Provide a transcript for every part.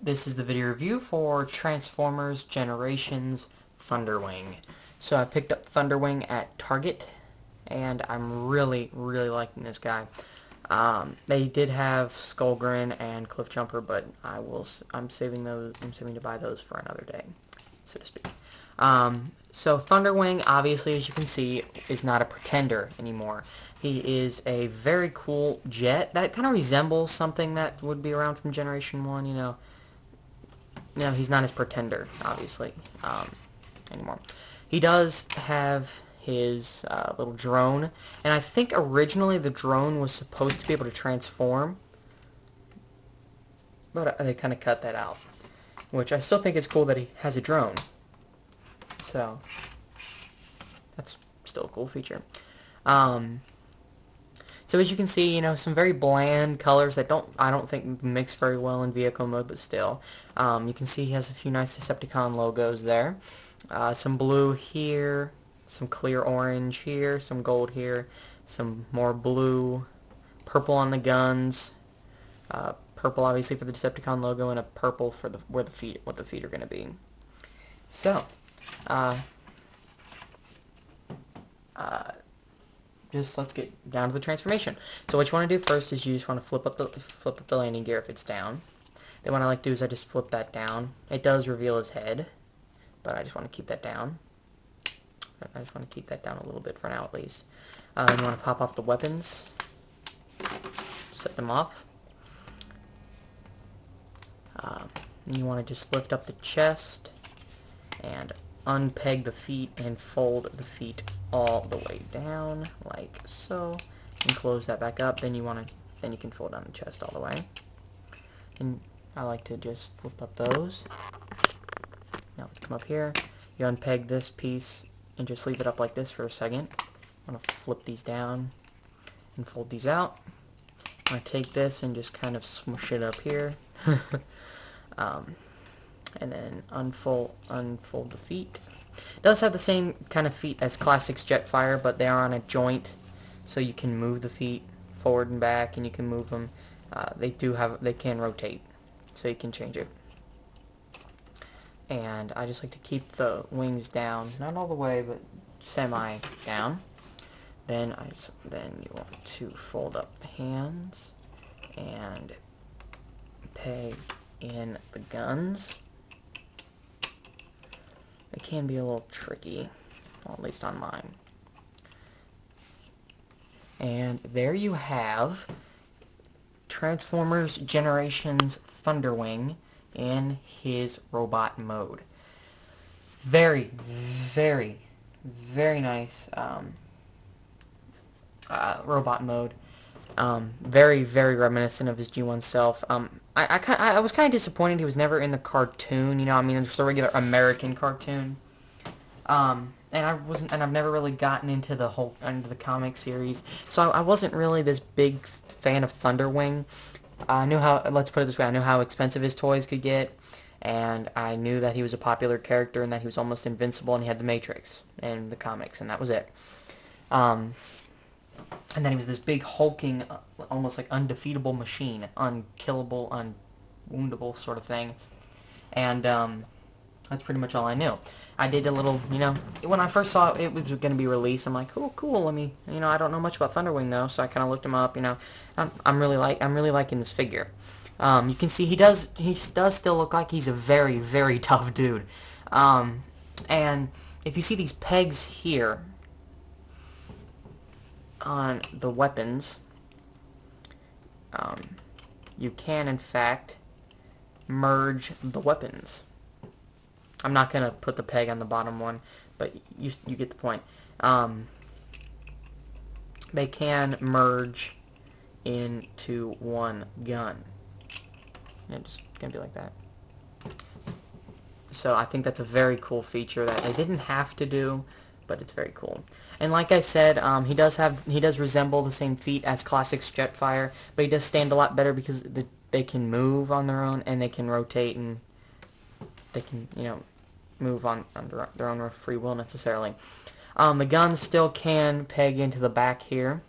This is the video review for Transformers Generations Thunderwing. So I picked up Thunderwing at Target, and I'm really liking this guy. They did have Skullgrin and Cliffjumper, but I'm saving those. I'm saving to buy those for another day, so to speak. So Thunderwing, obviously, as you can see, is not a pretender anymore. He is a very cool jet that kind of resembles something that would be around from Generation 1, he's not his pretender, obviously, anymore. He does have his little drone, and I think originally the drone was supposed to be able to transform, but they kind of cut that out, which I still think is cool that he has a drone. So that's still a cool feature. So as you can see, some very bland colors that I don't think mix very well in vehicle mode, but still. You can see he has a few nice Decepticon logos there. Some blue here, some clear orange here, some gold here, some more blue, purple on the guns, purple obviously for the Decepticon logo, and a purple for what the feet are going to be. So, just let's get down to the transformation. So what you want to do first is you just want to flip up the landing gear if it's down. Then what I like to do is I just flip that down. It does reveal his head, but I just want to keep that down. I just want to keep that down a little bit for now at least. You want to pop off the weapons, set them off. You want to just lift up the chest and unpeg the feet and fold the feet all the way down like so, and close that back up. Then you can fold down the chest all the way. And I like to just flip up those. Now let's come up here. You unpeg this piece and just leave it up like this for a second. I'm gonna flip these down and fold these out. I'm gonna take this and just kind of smush it up here. And then unfold the feet. It does have the same kind of feet as Classic's Jetfire, but they are on a joint, so you can move the feet forward and back, and you can move them. They can rotate, so you can change it. And I just like to keep the wings down, not all the way, but semi down. Then you want to fold up the hands and peg in the guns. It can be a little tricky, well, at least on mine. And there you have Transformers Generations Thunderwing in his robot mode. Very nice robot mode. Very reminiscent of his G1 self. I was kind of disappointed he was never in the cartoon. Just the regular American cartoon. And I've never really gotten into the comic series, so I wasn't really this big fan of Thunderwing. Let's put it this way, I knew how expensive his toys could get, and I knew that he was a popular character and that he was almost invincible, and he had the Matrix and the comics, and that was it. And then he was this big hulking, almost like undefeatable machine, unkillable, unwoundable sort of thing. And that's pretty much all I knew. I did a little, when I first saw it was going to be released, I'm like, oh, cool. Let me, I don't know much about Thunderwing though, so I kind of looked him up. I'm really liking this figure. You can see he does still look like he's a very tough dude. And if you see these pegs here on the weapons, you can in fact merge the weapons. I'm not gonna put the peg on the bottom one, but you get the point. They can merge into one gun. And it's just gonna be like that. So I think that's a very cool feature that they didn't have to do, but it's very cool. And like I said, he does resemble the same feet as Classic's Jetfire, but he does stand a lot better because they can move on their own, and they can rotate, and they can move on under their own free will necessarily. The guns still can peg into the back here,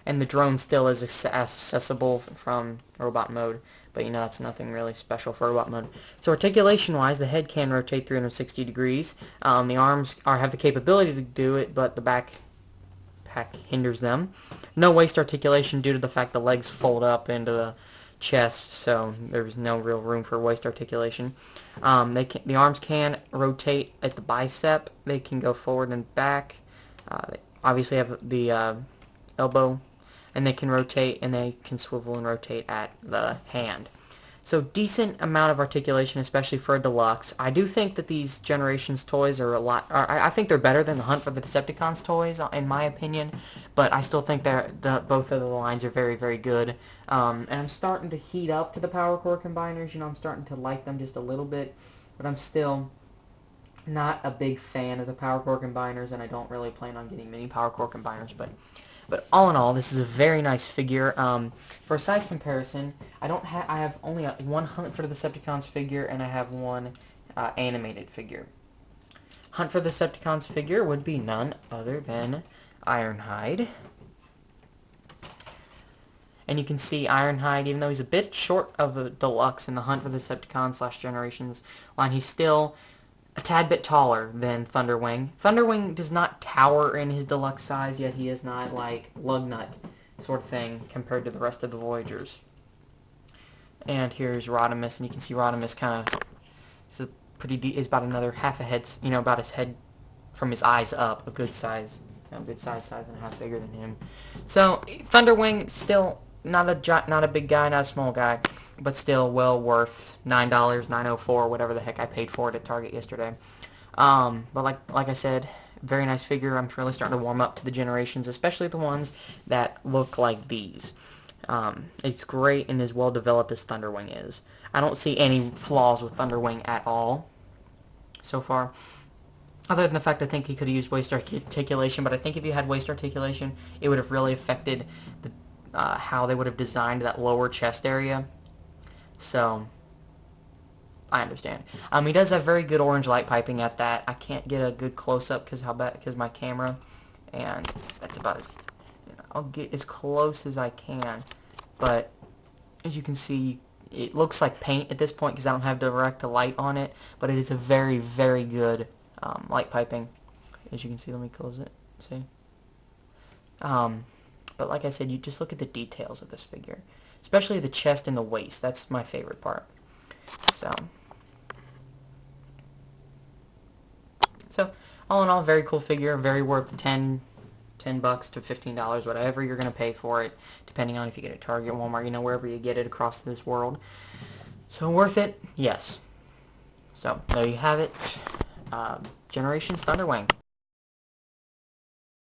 And the drone still is accessible from robot mode, but that's nothing really special for robot mode. So articulation-wise, the head can rotate 360 degrees. The arms have the capability to do it, but the back hinders them. No waist articulation due to the fact the legs fold up into the chest, so there's no real room for waist articulation. The arms can rotate at the bicep. They can go forward and back. They obviously have the elbow, and they can rotate, and they can swivel and rotate at the hand. So decent amount of articulation, especially for a deluxe. I do think that these Generations toys are I think they're better than the Hunt for the Decepticons toys, in my opinion. But I still think both of the lines are very, very good. And I'm starting to heat up to the Power Core Combiners. I'm starting to like them just a little bit. But I'm still not a big fan of the Power Core Combiners, and I don't really plan on getting many Power Core Combiners. But all in all, this is a very nice figure. For a size comparison, I have only one Hunt for the Decepticons figure, and I have one animated figure. Hunt for the Decepticons figure would be none other than Ironhide. And you can see Ironhide, even though he's a bit short of a deluxe in the Hunt for the Decepticons / Generations line, he's still a tad bit taller than Thunderwing. Thunderwing does not tower in his deluxe size, yet he is not like Lugnut sort of thing compared to the rest of the Voyagers. And here's Rodimus, and you can see Rodimus kind of is about another half a head, about his head from his eyes up, a good size and a half bigger than him. So Thunderwing still not a big guy, not a small guy, but still well worth $9, $9.04, whatever the heck I paid for it at Target yesterday. But like I said, very nice figure. I'm really starting to warm up to the Generations, especially the ones that look like these. It's great and as well developed as Thunderwing is. I don't see any flaws with Thunderwing at all so far. Other than the fact I think he could have used waist articulation, but I think if you had waist articulation, it would have really affected how they would have designed that lower chest area. So, I understand. He does have very good orange light piping at that. I can't get a good close-up because my camera, and that's about as, I'll get as close as I can. But, as you can see, it looks like paint at this point because I don't have direct light on it, but it is a very, very good light piping. As you can see, let me close it. See? But like I said, you just look at the details of this figure. Especially the chest and the waist. That's my favorite part. So all in all, very cool figure. Very worth $10 to $15, whatever you're going to pay for it, depending on if you get it at Target, Walmart, wherever you get it across this world. So worth it? Yes. So there you have it. Generations Thunderwing.